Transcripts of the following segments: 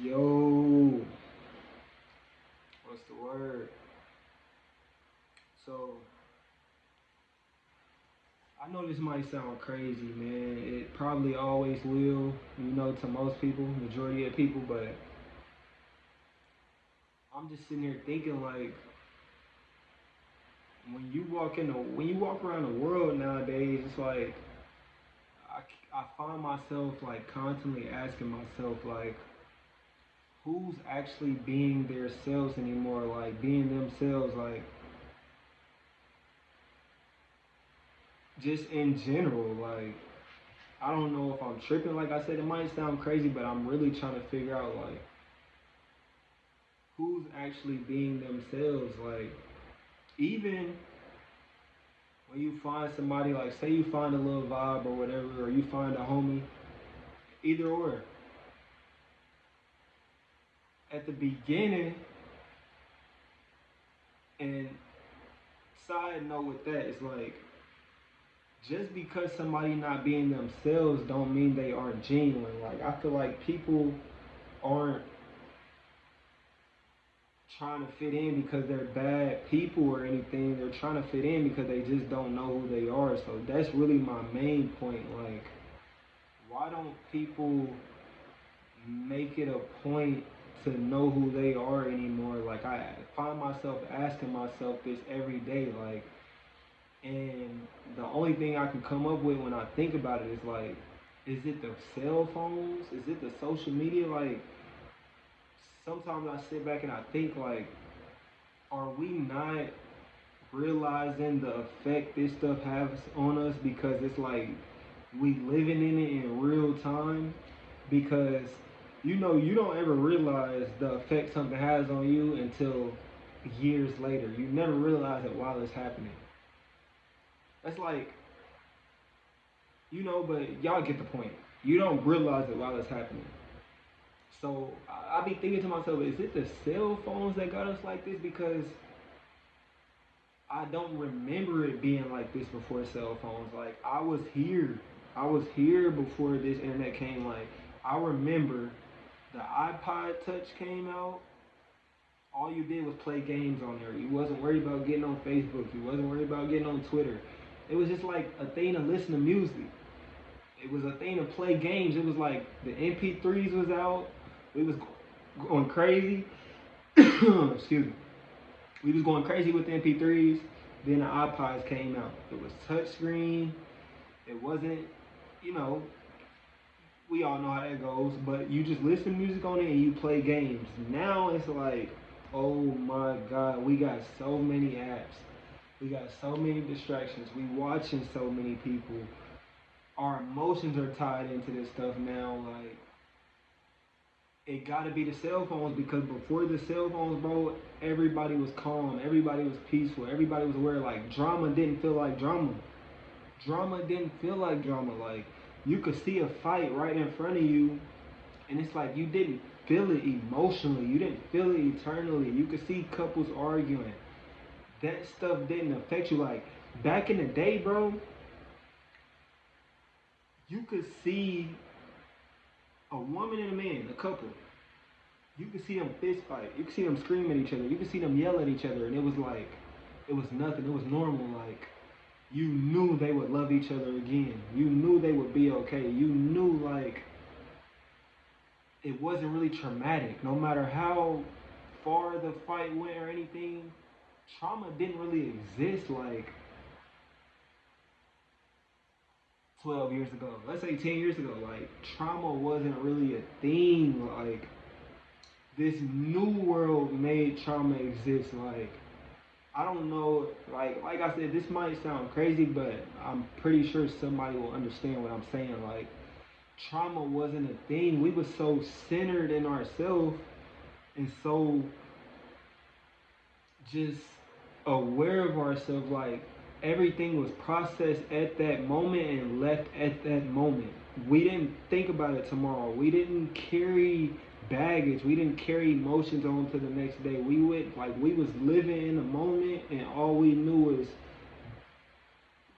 Yo, what's the word? So, I know this might sound crazy, man. It probably always will, to most people, majority of people, but I'm just sitting here thinking like when you walk around the world nowadays, it's like I find myself like constantly asking myself like who's actually being their selves anymore, like being themselves, like just in general, like I don't know if I'm tripping. Like I said, it might sound crazy, but I'm really trying to figure out like who's actually being themselves. Like even when you find somebody, like say you find a little vibe or whatever, or you find a homie, either or. At the beginning, and side note with that is like just because somebody not being themselves don't mean they aren't genuine. Like I feel like people aren't trying to fit in because they're bad people or anything. They're trying to fit in because they just don't know who they are. So that's really my main point. Like, why don't people make it a point to know who they are anymore? Like, I find myself asking myself this every day. Like, and the only thing I can come up with when I think about it is like, is it the cell phones? Is it the social media? Like, sometimes I sit back and I think like, are we not realizing the effect this stuff has on us because it's like we living in it in real time because you don't ever realize the effect something has on you until years later. You never realize it while it's happening. That's like but y'all get the point. You don't realize it while it's happening. So I be thinking to myself, is it the cell phones that got us like this? Because I don't remember it being like this before cell phones. Like I was here. I was here before this internet came. Like I remember the iPod Touch came out. All you did was play games on there. You wasn't worried about getting on Facebook. You wasn't worried about getting on Twitter. It was just like a thing to listen to music. It was a thing to play games. It was like the MP3s was out. We was going crazy. Excuse me. We was going crazy with the MP3s. Then the iPods came out. It was touchscreen. It wasn't, you know, we all know how that goes. But you just listen to music on it and you play games. Now it's like, oh my God, we got so many apps. We got so many distractions. We watching so many people. Our emotions are tied into this stuff now. Like it got to be the cell phones because before the cell phones, bro, everybody was calm, everybody was peaceful, everybody was aware. Like drama didn't feel like drama. Drama didn't feel like drama. Like you could see a fight right in front of you, and it's like you didn't feel it emotionally. You didn't feel it eternally. You could see couples arguing. That stuff didn't affect you. Like back in the day, bro, you could see a woman and a man, a couple. You could see them fist fight. You could see them scream at each other. You could see them yell at each other, and it was like, it was nothing. It was normal. Like you knew they would love each other again. You knew they would be okay. You knew like it wasn't really traumatic. No matter how far the fight went or anything, trauma didn't really exist like 12 years ago. Let's say 10 years ago. Like trauma wasn't really a thing. Like this new world made trauma exist. Like I don't know, like I said, this might sound crazy, but I'm pretty sure somebody will understand what I'm saying. Like trauma wasn't a thing. We were so centered in ourselves and so just aware of ourselves. Like everything was processed at that moment and left at that moment. We didn't think about it tomorrow. We didn't carry baggage. We didn't carry emotions on to the next day. We was living in the moment and all we knew was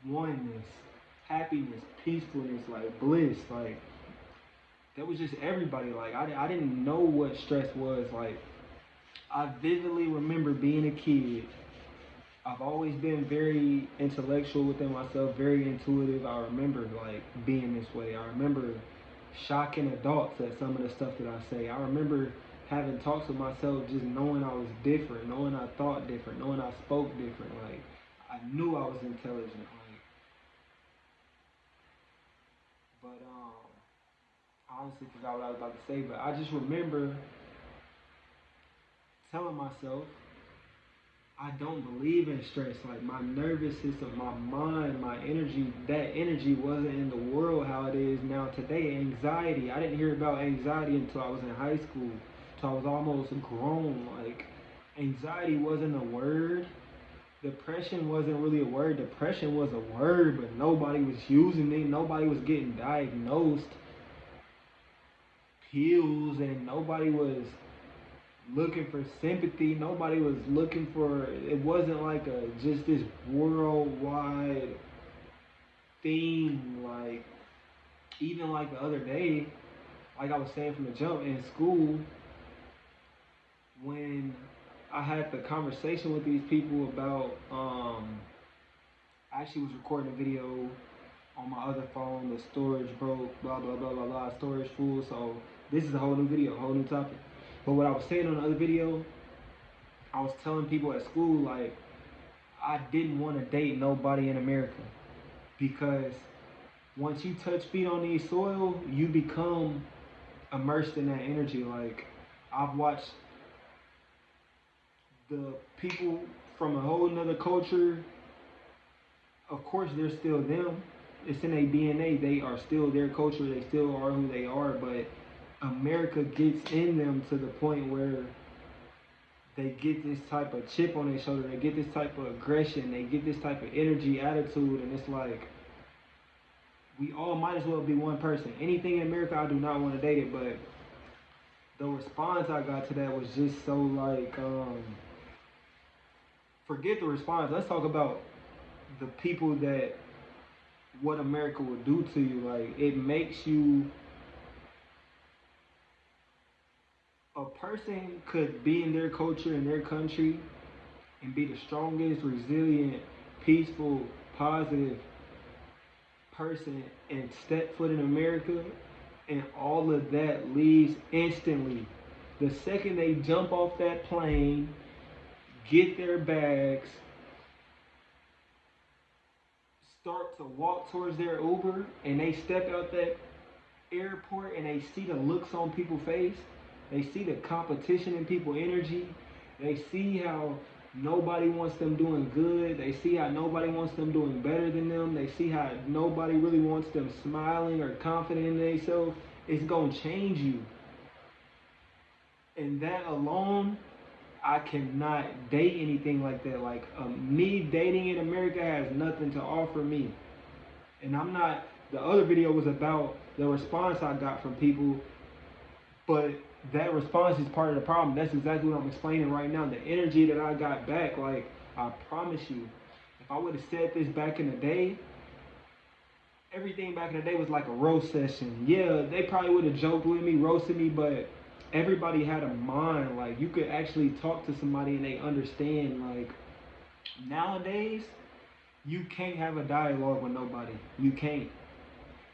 oneness, happiness, peacefulness, like bliss. Like That was just everybody. Like I didn't know what stress was. Like I vividly remember being a kid. I've always been very intellectual within myself, very intuitive. I remember like being this way. I remember shocking adults at some of the stuff that I say. I remember having talks with myself, just knowing I was different, knowing I thought different, knowing I spoke different. Like I knew I was intelligent. Like, but I honestly forgot what I was about to say. But I just remember telling myself I don't believe in stress. Like my nervous system, my mind, my energy, that energy wasn't in the world how it is now today. Anxiety. I didn't hear about anxiety until I was in high school. Until I was almost grown. Like anxiety wasn't a word. Depression wasn't really a word. Depression was a word, but nobody was using it. Nobody was getting diagnosed. Pills, and nobody was looking for sympathy. Nobody was looking for. It wasn't like a just this worldwide thing. Like even like the other day, like I was saying from the jump in school, when I had the conversation with these people about I actually was recording a video on my other phone. The storage broke. Blah blah blah blah blah. Storage full. So this is a whole new video, a whole new topic. But what I was saying on the other video, I was telling people at school like I didn't want to date nobody in America because once you touch feet on these soil, you become immersed in that energy. Like I've watched the people from a whole nother culture. Of course, they're still them. It's in their DNA. They are still their culture. They still are who they are. But America gets in them to the point where they get this type of chip on their shoulder. They get this type of aggression. They get this type of energy, attitude, and it's like we all might as well be one person. Anything in America, I do not want to date it, but the response I got to that was just so like, forget the response. Let's talk about the people that what America will do to you. Like it makes you a person could be in their culture in their country and be the strongest, resilient, peaceful, positive person and step foot in America, and all of that leaves instantly. The second they jump off that plane, get their bags, start to walk towards their Uber, and they step out that airport and they see the looks on people's face, they see the competition in people's energy, they see how nobody wants them doing good, they see how nobody wants them doing better than them, they see how nobody really wants them smiling or confident in themselves, it's gonna change you. And that alone, I cannot date anything like that. Like me dating in America has nothing to offer me. And I'm not. The other video was about the response I got from people, but that response is part of the problem. That's exactly what I'm explaining right now. The energy that I got back, like I promise you, if I would have said this back in the day, everything back in the day was like a roast session. Yeah, they probably would have joked with me, roasted me, but everybody had a mind. Like you could actually talk to somebody and they understand. Like nowadays, you can't have a dialogue with nobody. You can't.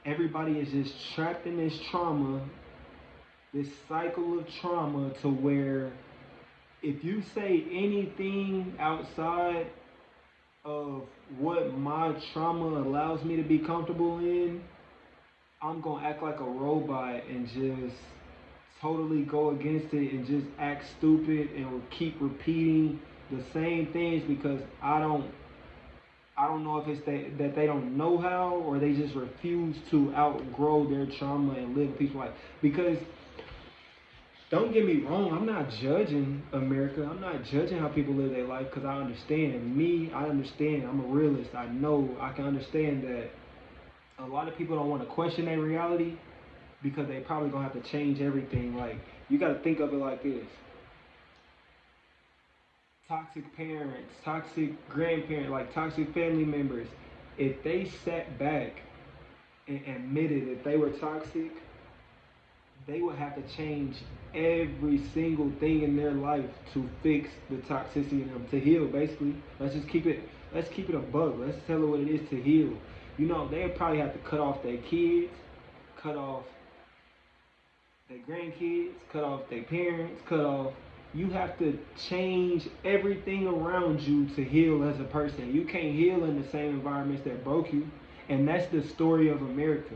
Everybody is just trapped in this trauma, this cycle of trauma to where if you say anything outside of what my trauma allows me to be comfortable in, I'm gonna act like a robot and just totally go against it and just act stupid and keep repeating the same things because I don't know if it's that they don't know how or they just refuse to outgrow their trauma and live a peaceful life. Because don't get me wrong, I'm not judging America. I'm not judging how people live their life because I understand. Me, I understand. I'm a realist. I know I can understand that a lot of people don't want to question their reality because they probably gonna have to change everything. Like you got to think of it like this: toxic parents, toxic grandparents, like toxic family members. If they sat back and admitted that they were toxic, they would have to change every single thing in their life to fix the toxicity in them, to heal. Basically, let's keep it a bug. Let's tell it what it is to heal. You know, they probably have to cut off their kids, cut off their grandkids, cut off their parents, cut off. You have to change everything around you to heal as a person. You can't heal in the same environments that broke you. And that's the story of America.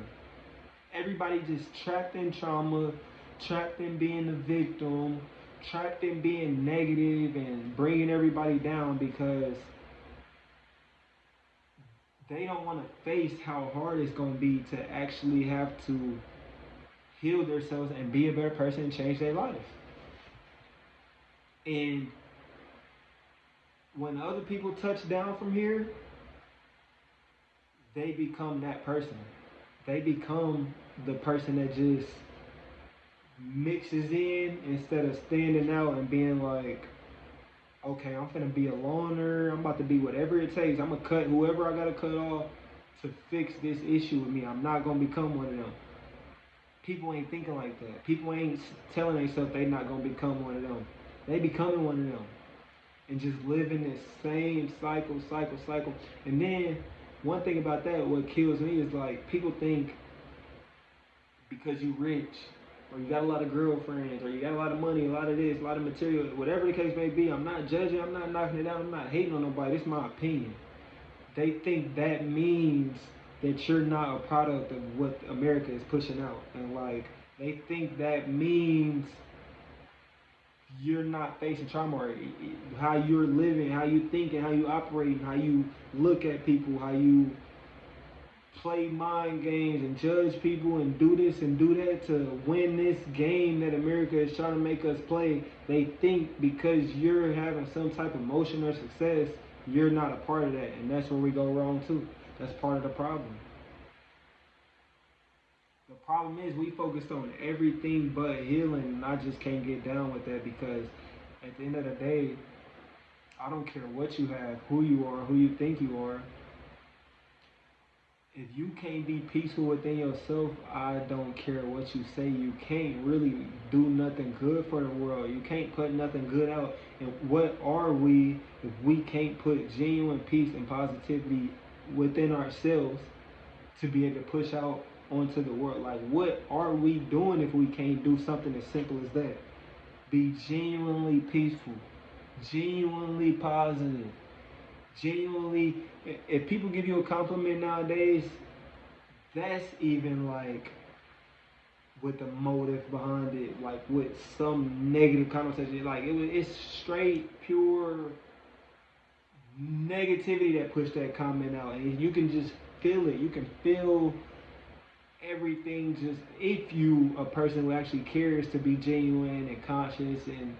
Everybody just trapped in trauma, trapped in being the victim, trapped in being negative and bringing everybody down because they don't want to face how hard it's going to be to actually have to heal themselves and be a better person and change their life. And when other people touch down from here, they become that person. They become the person that just mixes in instead of standing out and being like, okay, I'm finna be a loner. I'm about to be whatever it takes. I'm gonna cut whoever I gotta cut off to fix this issue with me. I'm not gonna become one of them. People ain't thinking like that. People ain't telling themselves they not gonna become one of them. They becoming one of them. And just living this same cycle. And then one thing about that, what kills me is like people think because you rich or you got a lot of girlfriends or you got a lot of money, a lot of this, a lot of material, whatever the case may be, I'm not judging, I'm not knocking it out, I'm not hating on nobody. This is my opinion. They think that means that you're not a product of what America is pushing out. And like they think that means you're not facing trauma or how you're living, how you think and how you operate, how you look at people, how you play mind games and judge people and do this and do that to win this game that America is trying to make us play. They think because you're having some type of motion or success, you're not a part of that. And that's where we go wrong too. That's part of the problem. The problem is we focused on everything but healing, and I just can't get down with that because at the end of the day, I don't care what you have, who you are, who you think you are. If you can't be peaceful within yourself, I don't care what you say. You can't really do nothing good for the world. You can't put nothing good out. And what are we if we can't put genuine peace and positivity within ourselves to be able to push out onto the world? Like, what are we doing if we can't do something as simple as that? Be genuinely peaceful, genuinely positive, genuinely. If people give you a compliment nowadays, that's even like with the motive behind it, like with some negative connotation. Like it's straight, pure negativity that pushed that comment out, and you can just feel it. You can feel everything. Just if you a person who actually cares to be genuine and conscious and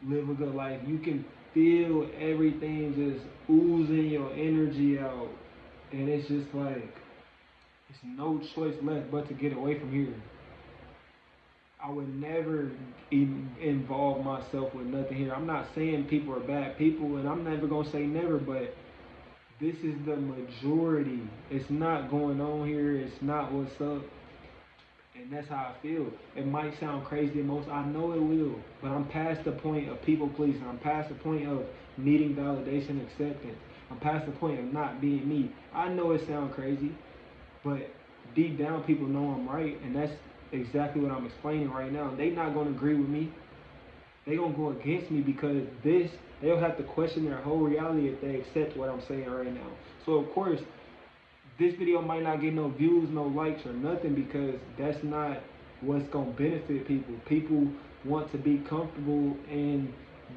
live a good life, you can feel everything just oozing your energy out, and it's just like it's no choice left but to get away from here. I would never even involve myself with nothing here. I'm not saying people are bad people, and I'm never gonna say never, but this is the majority. It's not going on here. It's not what's up. And that's how I feel. It might sound crazy to most. I know it will. But I'm past the point of people pleasing. I'm past the point of needing validation and acceptance. I'm past the point of not being me. I know it sounds crazy, but deep down people know I'm right. And that's exactly what I'm explaining right now. They not going to agree with me. They going to go against me because they'll have to question their whole reality if they accept what I'm saying right now. So of course, this video might not get no views, no likes, or nothing because that's not what's going to benefit people. People want to be comfortable in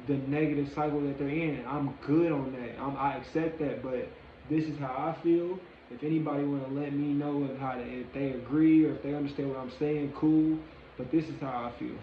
the negative cycle that they're in. I'm good on that. I accept that, but this is how I feel. If anybody want to let me know if they agree or if they understand what I'm saying, cool. But this is how I feel.